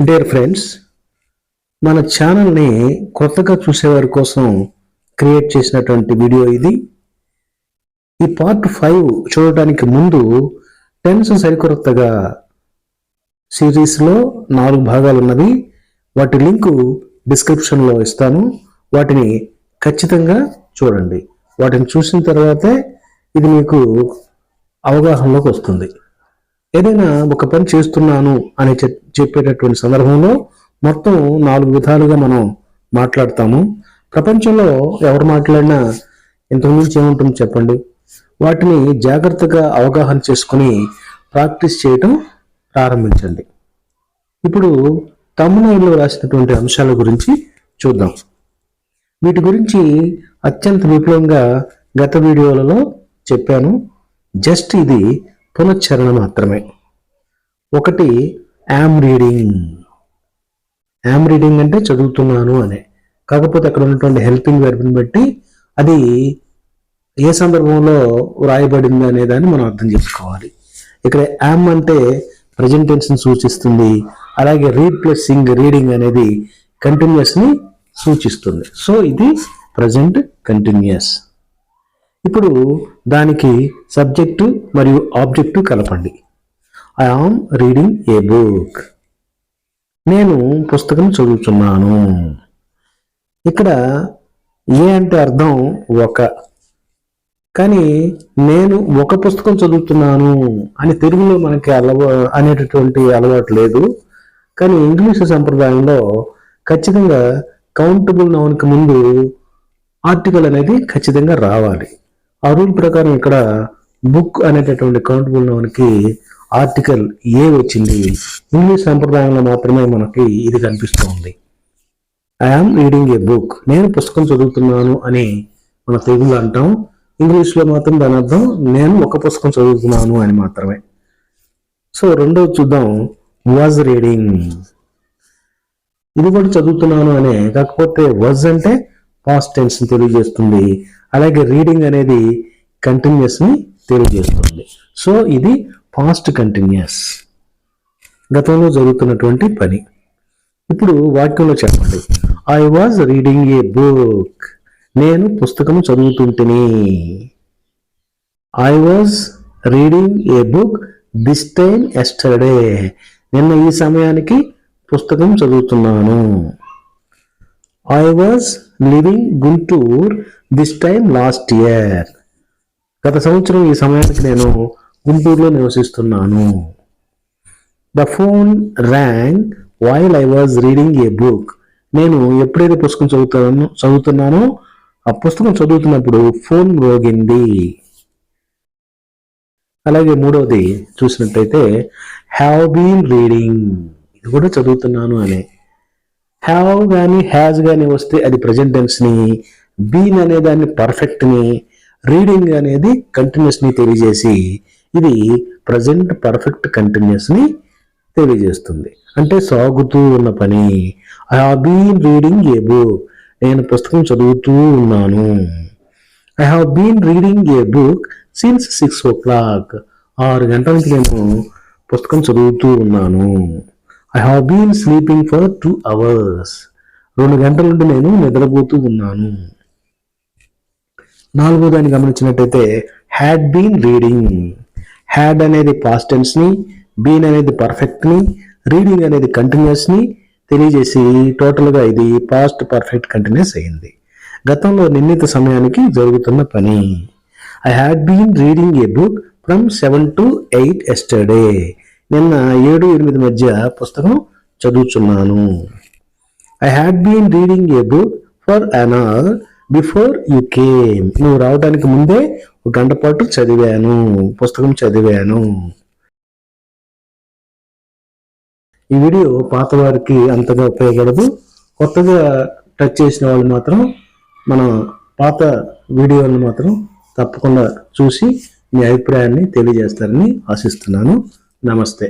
Dear friends, మన ఛానల్ని కొత్తగా చూసేవారి కోసం క్రియేట్ చేసినటువంటి వీడియో ఇది. ఈ పార్ట్ 5 చూడటానికి ముందు టెన్స్ సరికొత్తగా సిరీస్లో 4 భాగాలు ఉన్నవి. వాటి లింకు డిస్క్రిప్షన్లో ఇస్తాను. వాటిని ఖచ్చితంగా చూడండి. వాటిని చూసిన తర్వాతే ఇది మీకు అవగాహనలోకి వస్తుంది. ఏదైనా ఒక పని చేస్తున్నాను అని చెప్పేటటువంటి సందర్భంలో మొత్తం 4 విధాలుగా మనం మాట్లాడతాము. ప్రపంచంలో ఎవరు మాట్లాడినా ఇంతకుమించి ఏముంటుంది చెప్పండి. వాటిని జాగ్రత్తగా అవగాహన చేసుకుని ప్రాక్టీస్ చేయటం ప్రారంభించండి. ఇప్పుడు తమ్మునైల్లో రాసినటువంటి అంశాల గురించి చూద్దాం. వీటి గురించి అత్యంత విపులంగా గత వీడియోలలో చెప్పాను. జస్ట్ ఇది పునశ్చరణ మాత్రమే. ఒకటి యామ్ రీడింగ్. యామ్ రీడింగ్ అంటే చదువుతున్నాను అనే, కాకపోతే అక్కడ ఉన్నటువంటి హెల్పింగ్ వెర్బ్ని బట్టి అది ఏ సందర్భంలో వ్రాయబడింది అనే దాన్ని మనం అర్థం చేసుకోవాలి. ఇక్కడ యామ్ అంటే ప్రజెంట్ టెన్స్ని సూచిస్తుంది. అలాగే రీడ్ ప్లస్ సింగ్, రీడింగ్ అనేది కంటిన్యూస్ని సూచిస్తుంది. సో ఇది ప్రజెంట్ కంటిన్యూస్. ఇప్పుడు దానికి సబ్జెక్టు మరియు ఆబ్జెక్టు కలపండి. I am reading a book. నేను పుస్తకం చదువుతున్నాను. ఇక్కడ ఏ అంటే అర్థం ఒక, కానీ నేను ఒక పుస్తకం చదువుతున్నాను అని తెలుగులో మనకి అనేటటువంటి అలవాటు లేదు. కానీ ఇంగ్లీష్ సంప్రదాయంలో ఖచ్చితంగా కౌంటబుల్ నౌన్కి ముందు ఆర్టికల్ అనేది ఖచ్చితంగా రావాలి. ఆ రూల్ ప్రకారం ఇక్కడ బుక్ అనేటటువంటి కౌంటబుల్ నౌన్కి ఆర్టికల్ ఏ వచ్చింది. ఇంగ్లీష్ సంప్రదాయంలో మాత్రమే మనకి ఇది కనిపిస్తూ ఉంది. I am reading a book. నేను పుస్తకం చదువుతున్నాను అని మన తెలుగులో అంటాం. ఇంగ్లీష్లో మాత్రం దాని అర్థం నేను ఒక పుస్తకం చదువుతున్నాను అని మాత్రమే. సో రెండోది చూద్దాం, వాజ్ రీడింగ్. ఇది కూడా చదువుతున్నాను అనే, కాకపోతే వాజ్ అంటే పాస్ట్ టెన్స్ ని తెలియజేస్తుంది. అలాగే రీడింగ్ అనేది కంటిన్యూస్ ని తెలియజేస్తుంది. సో ఇది పాస్ట్ కంటిన్యూస్, గతంలో జరుగుతున్నటువంటి పని. ఇప్పుడు వాక్యంలో చెప్పండి. I was reading a book. నేను పుస్తకం చదువుతుంటిని. I was reading a book this time yesterday. నిన్న ఈ సమయానికి పుస్తకం చదువుతున్నాను. I was living Guntur this time last year. గత సంవత్సరం ఈ సమయానికి నేను గుంటూరులో నివసిస్తున్నాను. The phone rang while I was reading a book. నేను ఎప్పుడైతే పుస్తకం చదువుతున్నానో ఆ పుస్తకం చదువుతున్నప్పుడు ఫోన్ మోగింది. అలాగే మూడవది చూసినట్టయితే హ్యావ్ బీన్ రీడింగ్. ఇది కూడా చదువుతున్నాను అనే. హ్యావ్ కానీ హ్యాజ్ కానీ వస్తే అది ప్రజెంట్ టెన్స్ని, బీన్ అనే దాన్ని పర్ఫెక్ట్ని, రీడింగ్ అనేది కంటిన్యూస్ని తెలియజేసి ఇది ప్రజెంట్ పర్ఫెక్ట్ కంటిన్యూస్ని తెలియజేస్తుంది. అంటే సాగుతూ ఉన్న పని. I have been reading a book. నేను పుస్తకం చదువుతూ ఉన్నాను. I have been reading a book since 6 o'clock. 6 గంటల నుంచి నేను పుస్తకం చదువుతూ ఉన్నాను. I have been sleeping for 2 hours. 2 గంటల నుండి నేను నిద్రపోతూ ఉన్నాను. 4వ దాన్ని గమనించినట్టయితే హ్యాడ్ బీన్ రీడింగ్. హ్యాడ్ అనేది పాస్ట్ టెన్స్ ని, బీన్ అనేది పర్ఫెక్ట్ ని, రీడింగ్ అనేది కంటిన్యూస్ ని తెలియజేసి టోటల్గా ఇది పాస్ట్ పర్ఫెక్ట్ కంటిన్యూస్ అయింది. గతంలో నిర్ణీత సమయానికి జరుగుతున్న పని. I had been reading a book from 7 to 8 yesterday. నిన్న 7-8 మధ్య పుస్తకం చదువుతున్నాను. I had been reading a book for an hour before you came. నువ్వు రావడానికి ముందే 1 గంట పాటు చదివాను, పుస్తకం చదివాను. ఈ వీడియో పాత వారికి అంతగా ఉపయోగపడదు. కొత్తగా టచ్ చేసిన వాళ్ళు మాత్రం మన పాత వీడియోలను మాత్రం తప్పకుండా చూసి మీ అభిప్రాయాన్ని తెలియజేస్తారని ఆశిస్తున్నాను. నమస్తే.